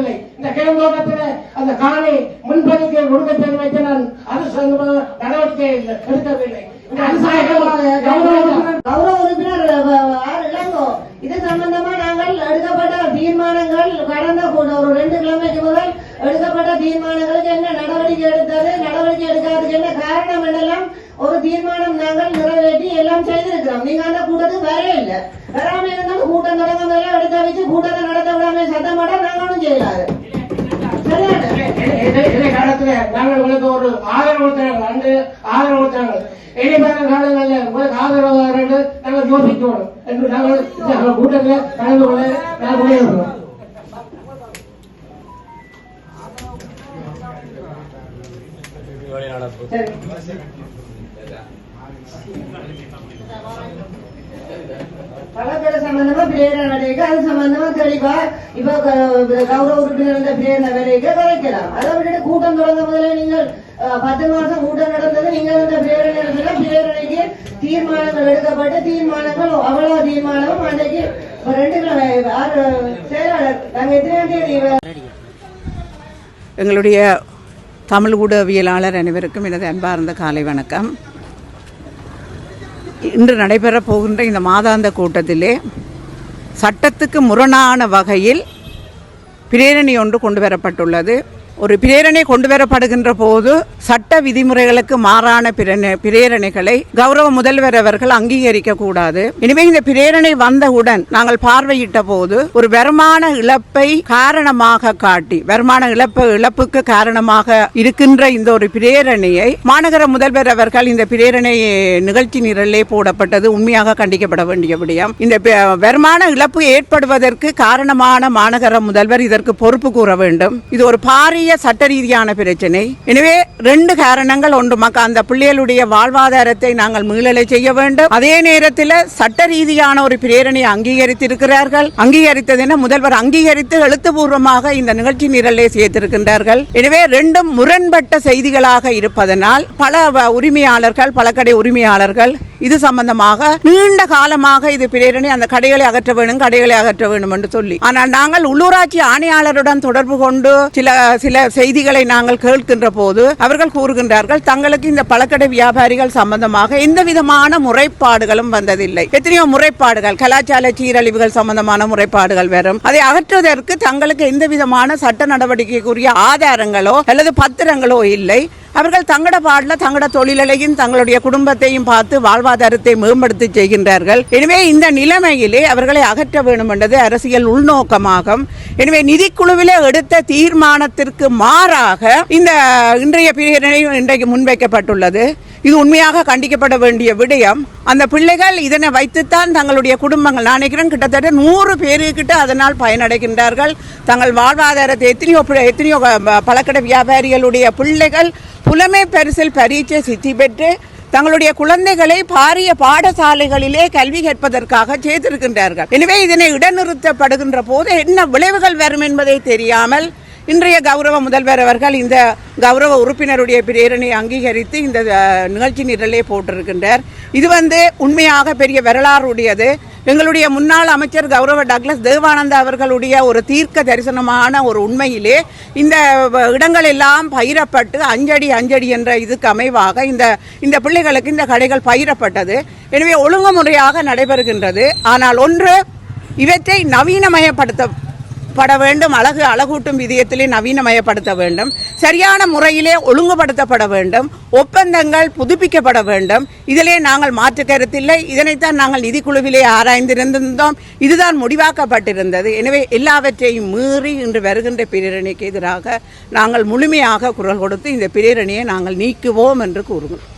கொடுக்கவில்லை. இந்த கிழந்தோட்டத்தில் அந்த காணி முன்பதிக்கு கொடுக்கப்பட்டு வைக்க நான் அரசு நடவடிக்கை எடுக்கவில்லை. கௌரவ உறுப்பினர் இளங்கோ, இது சம்பந்தமா நாங்கள் எடுக்கப்பட்ட தீர்மானங்கள் கடந்த ஒரு 2 கிழமைக்கு முதல் எடுக்கப்பட்ட தீர்மானங்களுக்கு என்ன நடவடிக்கை எடுத்தது, நடவடிக்கை எடுக்காததுக்கு என்ன காரணம் என்றெல்லாம் ஒரு தீர்மானம் நாங்கள் நிறைவேற்றி எல்லாம் செய்திருக்கிறோம். நீங்க அந்த கூட்டத்துக்கு வரவே இல்லை. வராம இருந்தாலும் கூட்டம் தொடங்க எல்லாம் எடுக்க வச்சு கூட்டத்தை நடத்த விடாம சத்தம் போட நாங்க ஒன்றும் செய்யலாது. காலத்துல நாங்கள் உங்களுக்கு ஒரு ஆதரவு கொடுத்தாங்க, அந்த ஆதரவு கொடுத்தாங்க. இனிமேல் காலங்களில் உங்களுக்கு ஆதரவு நாங்கள் யோசிக்கணும் என்று நாங்கள் கூட்டத்தில் கலந்து கொள்ள நாங்கள் முடிவு. பலக்கடை சம்பந்தமா பிரேரணை வரைக்க அது சம்பந்தமா தெளிவா இப்ப கௌரவ உறுப்பினர் பிரேரணை வரைக்க கலைக்கலாம். அதை விட்டுட்டு கூட்டம் தொடங்க முதல்ல நீங்கள் 10 மாசம் கூட்டம் நடந்தது. நீங்கள் இந்த பிரேரணைக்கு தீர்மானங்கள் எடுக்கப்பட்டு தீர்மானங்கள் அவ்வளவு தீர்மானமும் அன்றைக்கு 2 கிழமை செயலாளர் நாங்கள் எத்தனை தேதி எங்களுடைய தமிழ் ஊடகவியலாளர் அனைவருக்கும் எனது அன்பார்ந்த காலை வணக்கம். இன்று நடைபெறப் போகின்ற இந்த மாதாந்த கூட்டத்திலே சட்டத்துக்கு முரணான வகையில் பிரேரணை ஒன்று கொண்டு வரப்பட்டுள்ளது. ஒரு பிரேரணை கொண்டு வரப்படுகின்ற போது சட்ட விதிமுறைகளுக்கு மாறான பிரேரணைகளை கௌரவ முதல்வர் அவர்கள் அங்கீகரிக்க கூடாது. எனவே இந்த பிரேரணை வந்தவுடன் நாங்கள் பார்வையிட்ட போது ஒரு வருமான இழப்பை காரணமாக காட்டி வருமான இழப்புக்கு காரணமாக இருக்கின்ற இந்த ஒரு பிரேரணையை மாநகர முதல்வர் அவர்கள் இந்த பிரேரணை நிகழ்ச்சி நிரலே போடப்பட்டது உண்மையாக கண்டிக்கப்பட வேண்டிய விடயம். இந்த வருமான இழப்பு ஏற்படுவதற்கு காரணமான மாநகர முதல்வர் இதற்கு பொறுப்பு கூற வேண்டும். இது ஒரு பாரிய சட்ட ரீதியான பிரச்சனை. எனவே 2 காரணங்கள். ஒன்று, அந்த பிள்ளைகளுடைய வாழ்வாதாரத்தை நாங்கள் மீளலை செய்ய வேண்டும். அதே நேரத்தில் சட்ட ரீதியான ஒரு பிரேரணை அங்கீகரித்திருக்கிறார்கள். அங்கீகரித்தது முதல்வர் அங்கீகரித்து எழுத்துப்பூர்வமாக இந்த நிகழ்ச்சி நிரலை சேர்த்திருக்கின்றார்கள். எனவே 2 முரண்பட்ட செய்திகளாக இருப்பதனால் பல உரிமையாளர்கள் பல உரிமையாளர்கள் இது சம்பந்தமாக நீண்ட காலமாக இது பிரேரணை அந்த கடைகளை அகற்ற வேண்டும் என்று சொல்லி, ஆனால் நாங்கள் உள்ளூராட்சி ஆணையாளருடன் தொடர்பு கொண்டு சில செய்திகளை நாங்கள் கேட்கின்ற போது அவர்கள் கூறுகின்றார்கள் தங்களுக்கு இந்த பழக்கடை வியாபாரிகள் சம்பந்தமாக எந்த விதமான முறைப்பாடுகளும் வந்ததில்லை. எத்தனையோ முறைப்பாடுகள், கலாச்சார சீரழிவுகள் சம்பந்தமான முறைப்பாடுகள் வரும். அதை அகற்றுவதற்கு தங்களுக்கு எந்த விதமான சட்ட நடவடிக்கைக்குரிய ஆதாரங்களோ அல்லது பத்திரங்களோ இல்லை. அவர்கள் தங்கட பாடல தங்கட தொழிலையும் தங்களுடைய குடும்பத்தையும் பார்த்து வாழ்வாதாரத்தை மேம்படுத்தி செய்கின்றார்கள். எனவே இந்த நிலைமையிலே அவர்களை அகற்ற வேண்டும் என்றது அரசியல் உள்நோக்கமாகும். எனவே நிதிக்குழுவிலே எடுத்த தீர்மானத்திற்கு மாறாக இந்த இன்றைய பிரேரணை இன்றைக்கு முன்வைக்கப்பட்டுள்ளது. இது உண்மையாக கண்டிக்கப்பட வேண்டிய விடயம். அந்த பிள்ளைகள் இதனை வைத்துத்தான் தங்களுடைய குடும்பங்கள், நான் நினைக்கிறேன் கிட்டத்தட்ட 100 பேருக்கிட்ட அதனால் பயனடைகின்றார்கள். தங்கள் வாழ்வாதாரத்தை எத்தனையோ பழக்கடை வியாபாரிகளுடைய பிள்ளைகள் புலமை பரிசில் பரீட்சை சித்தி பெற்று தங்களுடைய குழந்தைகளை பாரிய பாடசாலைகளிலே கல்வி கற்பதற்காக செய்திருக்கின்றார்கள். எனவே இதனை இடைநிறுத்தப்படுகின்ற போது என்ன விளைவுகள் வரும் என்பதை தெரியாமல் இன்றைய கௌரவ முதல்வர் அவர்கள் இந்த கௌரவ உறுப்பினருடைய பிரேரணை அங்கீகரித்து இந்த நிகழ்ச்சி நிரலே போட்டிருக்கின்றார். இது உண்மையாக பெரிய வரலாறுடையது. எங்களுடைய முன்னாள் அமைச்சர் கௌரவ டக்ளஸ் தேவானந்தா அவர்களுடைய ஒரு தீர்க்க தரிசனமான ஒரு உண்மையிலே இந்த இடங்கள் எல்லாம் பயிரப்பட்டு அஞ்சடி என்ற இதுக்கு அமைவாக இந்த பிள்ளைகளுக்கு இந்த கடைகள் பயிரப்பட்டது. எனவே ஒழுங்குமுறையாக நடைபெறுகின்றது. ஆனால் ஒன்று, இவற்றை நவீனமயப்படுத்த வேண்டும். அழகூட்டும் விதயத்திலே நவீனமயப்படுத்த வேண்டும். சரியான முறையிலே ஒழுங்குபடுத்தப்பட வேண்டும். ஒப்பந்தங்கள் புதுப்பிக்கப்பட வேண்டும். இதிலே நாங்கள் மாற்று கருத்தில்லை. இதனைத்தான் நாங்கள் நிதிக்குழுவிலே ஆராய்ந்திருந்தோம். இதுதான் முடிவாக்கப்பட்டிருந்தது. எனவே எல்லாவற்றையும் மீறி இன்று வருகின்ற பிரேரணைக்கு எதிராக நாங்கள் முழுமையாக குரல் கொடுத்து இந்த பிரேரணையை நாங்கள் நீக்குவோம் என்று கூறுகிறோம்.